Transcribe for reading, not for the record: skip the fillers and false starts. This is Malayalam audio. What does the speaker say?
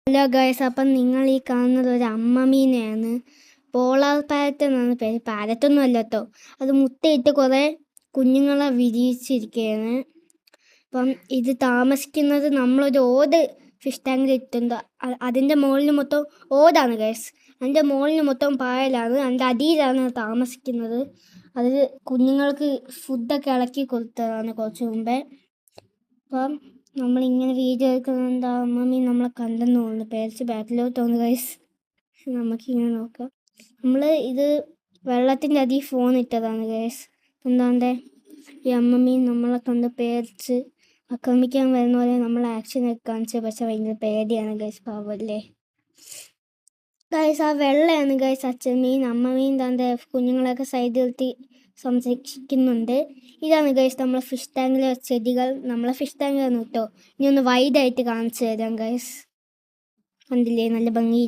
ഹലോ ഗൈസ്, അപ്പം നിങ്ങൾ ഈ കാണുന്നത് ഒരു അമ്മമീനെയാണ്. പോളാർ പാരറ്റ് എന്നാണ് പേര്. പാരറ്റൊന്നും അല്ല കേട്ടോ, അത് മുട്ടയിട്ട് കുറേ കുഞ്ഞുങ്ങളെ വിരിയിച്ചിരിക്കുകയാണ്. അപ്പം ഇത് താമസിക്കുന്നത് നമ്മളൊരു ഓട് ഫിഷ് ടാങ്കിൽ ഇട്ടുണ്ട്. അതിൻ്റെ മുകളിൽ മൊത്തം ഓടാണ് ഗൈസ്. അതിൻ്റെ മുകളിൽ മൊത്തം പായലാണ്. അതിൻ്റെ അടിയിലാണ് താമസിക്കുന്നത്. അത് കുഞ്ഞുങ്ങൾക്ക് ഫുഡൊക്കെ ഇളക്കി കൊടുത്തതാണ് കുറച്ച് മുമ്പേ. അപ്പം നമ്മളിങ്ങനെ വീഡിയോ എടുക്കുന്നുണ്ട്. അമ്മമ്മി നമ്മളെ കണ്ടെന്ന് തോന്നുന്നു, പേരിച്ച് ബാക്കിലോട്ട് തോന്നുന്നു ഗൈസ്. നമുക്കിങ്ങനെ നോക്കാം. നമ്മൾ ഇത് വെള്ളത്തിൻ്റെ അടിയിൽ ഫോൺ ഇട്ടതാണ് ഗൈസ്. എന്താണ്ടേ ഈ അമ്മമ്മി നമ്മളെ കണ്ട് പേരിച്ച് ആക്രമിക്കാൻ വരുന്ന പോലെ നമ്മൾ ആക്ഷനൊക്കെ കാണിച്ച്. പക്ഷെ ഭയങ്കര പേടിയാണ് ഗൈസ്, പാവല്ലേ ഗൈസ്. ആ വെള്ളയാണ് ഗൈസ് അച്ഛമ്മീൻ. അമ്മമ്മീൻ തൻ്റെ കുഞ്ഞുങ്ങളെയൊക്കെ സൈഡ് നിർത്തി സംരക്ഷിക്കുന്നുണ്ട്. ഇതാണ് ഗൈസ് നമ്മളെ ഫിഷ് ടാങ്കിലെ ചെടികൾ. നമ്മളെ ഫിഷ് ടാങ്കിലാണ് കേട്ടോ. ഇനി ഒന്ന് വൈഡായിട്ട് കാണിച്ചു തരാം ഗൈസ്. കണ്ടില്ലേ, നല്ല ഭംഗിയില്ലേ?